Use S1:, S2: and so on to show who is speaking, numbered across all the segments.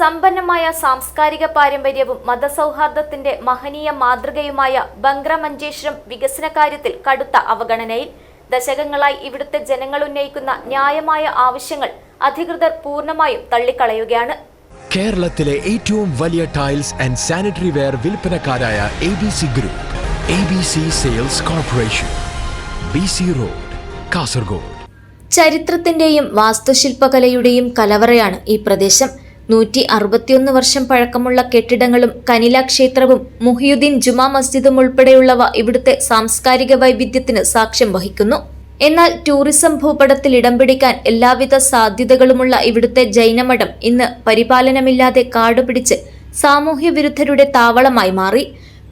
S1: സമ്പന്നമായ സാംസ്കാരിക പാരമ്പര്യവും മതസൗഹാർദ്ദത്തിന്റെ മഹനീയ മാതൃകയുമായ ബംഗ്ര മഞ്ചേശ്വരം വികസന കാര്യത്തിൽ കടുത്ത അവഗണനയിൽ. ദശകങ്ങളായി ഇവിടുത്തെ ജനങ്ങൾ ഉന്നയിക്കുന്ന ന്യായമായ ആവശ്യങ്ങൾ അധികൃതർ പൂർണ്ണമായും തള്ളിക്കളയുകയാണ്.
S2: കേരളത്തിലെ ഏറ്റവും വലിയ ടൈൽസ് ആൻഡ് സാനിറ്ററി വെയർ വിൽപ്പനക്കാരായ ABC group, ABC sales corporation, BC road, Kasaragod.
S1: ചരിത്രത്തിന്റെയും വാസ്തുശില്പകലയുടെയും കലവറയാണ് ഈ പ്രദേശം. 161 വർഷം പഴക്കമുള്ള കെട്ടിടങ്ങളും കനില ക്ഷേത്രവും മുഹിയുദ്ദീൻ ജുമാ മസ്ജിദും ഉൾപ്പെടെയുള്ളവ ഇവിടുത്തെ സാംസ്കാരിക വൈവിധ്യത്തിന് സാക്ഷ്യം വഹിക്കുന്നു. എന്നാൽ ടൂറിസം ഭൂപടത്തിൽ ഇടം പിടിക്കാൻ എല്ലാവിധ സാധ്യതകളുമുള്ള ഇവിടുത്തെ ജൈനമഠം ഇന്ന് പരിപാലനമില്ലാതെ കാടുപിടിച്ച് സാമൂഹ്യ വിരുദ്ധരുടെ താവളമായി മാറി.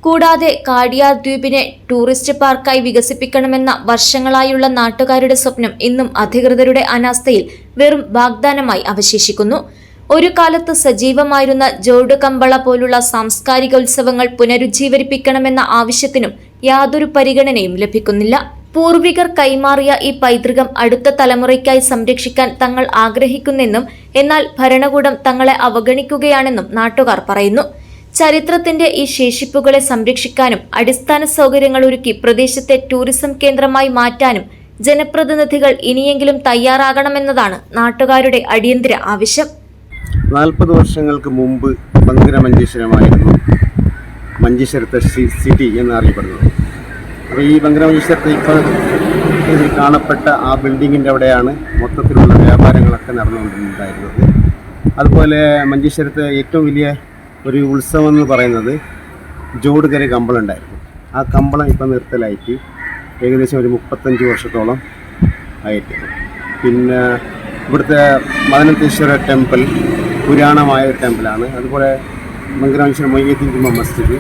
S1: കൂടാതെ കാടിയാർ ദ്വീപിനെ ടൂറിസ്റ്റ് പാർക്കായി വികസിപ്പിക്കണമെന്ന വർഷങ്ങളായുള്ള നാട്ടുകാരുടെ സ്വപ്നം ഇന്നും അധികൃതരുടെ അനാസ്ഥയിൽ വെറും വാഗ്ദാനമായി അവശേഷിക്കുന്നു. ഒരു കാലത്ത് സജീവമായിരുന്ന ജോഡ് കമ്പള പോലുള്ള സാംസ്കാരിക ഉത്സവങ്ങൾ പുനരുജ്ജീവരിപ്പിക്കണമെന്ന ആവശ്യത്തിനും യാതൊരു പരിഗണനയും ലഭിക്കുന്നില്ല. പൂർവികർ കൈമാറിയ ഈ പൈതൃകം അടുത്ത തലമുറയ്ക്കായി സംരക്ഷിക്കാൻ തങ്ങൾ ആഗ്രഹിക്കുന്നെന്നും എന്നാൽ ഭരണകൂടം തങ്ങളെ അവഗണിക്കുകയാണെന്നും നാട്ടുകാർ പറയുന്നു. ചരിത്രത്തിന്റെ ഈ ശേഷിപ്പുകളെ സംരക്ഷിക്കാനും അടിസ്ഥാന സൗകര്യങ്ങൾ ഒരുക്കി പ്രദേശത്തെ ടൂറിസം കേന്ദ്രമായി മാറ്റാനും ജനപ്രതിനിധികൾ ഇനിയെങ്കിലും തയ്യാറാകണമെന്നതാണ് നാട്ടുകാരുടെ അടിയന്തര ആവശ്യം.
S3: 40 വർഷങ്ങൾക്ക് മുമ്പ് ബംഗ്ര മഞ്ചേശ്വരമായിരുന്നു മഞ്ചേശ്വരത്തെ സിറ്റി എന്നറിയപ്പെടുന്നത്. അപ്പോൾ ഈ ബംഗ്ര മഞ്ചേശ്വരത്തെ ഇപ്പോൾ കാണപ്പെട്ട ആ ബിൽഡിങ്ങിൻ്റെ അവിടെയാണ് മൊത്തത്തിലുള്ള വ്യാപാരങ്ങളൊക്കെ നടന്നുകൊണ്ടിരുന്നതായിരുന്നത്. അതുപോലെ മഞ്ചേശ്വരത്തെ ഏറ്റവും വലിയ ഒരു ഉത്സവം എന്ന് പറയുന്നത് ജോഡുകര കമ്പളുണ്ടായിരുന്നു. ആ കമ്പളം ഇപ്പോൾ നിർത്തലായിട്ട് ഏകദേശം ഒരു 35 വർഷത്തോളം ആയിട്ട്. പിന്നെ ഇവിടുത്തെ മദനത്തേശ്വര ടെമ്പിൾ പുരാണമായ ടെമ്പിളാണ്. അതുപോലെ ബംഗ്ര മഞ്ചേശ്വരം മുഹിയുദ്ദീൻ ജുമാ മസ്ജിദ്,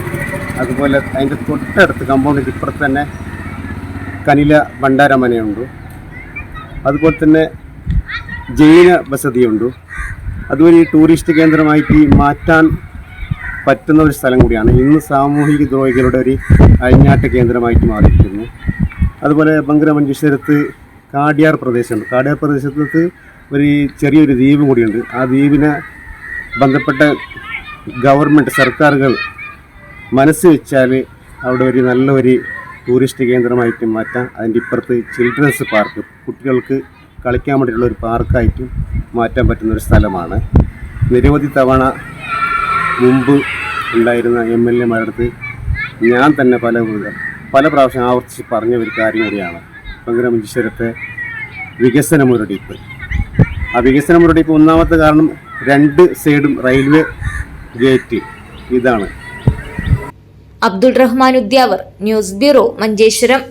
S3: അതുപോലെ അതിൻ്റെ തൊട്ടടുത്ത് കമ്പൗണ്ടിൻ്റെ ഇപ്പുറത്ത് തന്നെ കനില ഭണ്ഡാരമനയുണ്ട്. അതുപോലെ തന്നെ ജൈന വസതിയുണ്ട്. അതുപോലെ ഈ ടൂറിസ്റ്റ് കേന്ദ്രമായിട്ട് മാറ്റാൻ പറ്റുന്ന ഒരു സ്ഥലം കൂടിയാണ്. ഇന്ന് സാമൂഹിക ദ്രോഹികളുടെ ഒരു അഴിഞ്ഞാട്ട് കേന്ദ്രമായിട്ട് മാറിയിരിക്കുന്നു. അതുപോലെ ബംഗ്ര മഞ്ചേശ്വരത്ത് കാടിയാർ പ്രദേശമുണ്ട്. കാടിയാർ പ്രദേശത്ത് ഒരു ചെറിയൊരു ദ്വീപും കൂടിയുണ്ട്. ആ ദ്വീപിനെ ബന്ധപ്പെട്ട ഗവൺമെൻറ് സർക്കാരുകൾ മനസ്സ് വെച്ചാൽ അവിടെ ഒരു നല്ലൊരു ടൂറിസ്റ്റ് കേന്ദ്രമായിട്ട് മാറ്റാം. അതിൻ്റെ ഇപ്പുറത്ത് ചിൽഡ്രൻസ് പാർക്ക്, കുട്ടികൾക്ക് കളിക്കാൻ വേണ്ടിയിട്ടുള്ള ഒരു പാർക്കായിട്ടും മാറ്റാൻ പറ്റുന്നൊരു സ്ഥലമാണ്. നിരവധി തവണ മുമ്പ് ഉണ്ടായിരുന്ന MLA അടുത്ത് ഞാൻ തന്നെ പല പ്രാവശ്യം ആവർത്തിച്ച് പറഞ്ഞ ഒരു കാര്യം കൂടിയാണ് ബംഗ്ര മഞ്ചേശ്വരത്തെ വികസന മുരടിപ്പ്. ആ വികസന മുരടിപ്പ് ഒന്നാമത്തെ കാരണം 2 സൈഡും റെയിൽവേ ഗേറ്റ് ഇതാണ്.
S1: Abdul Rahman Udyavar, news bureau, Manjeshwaram.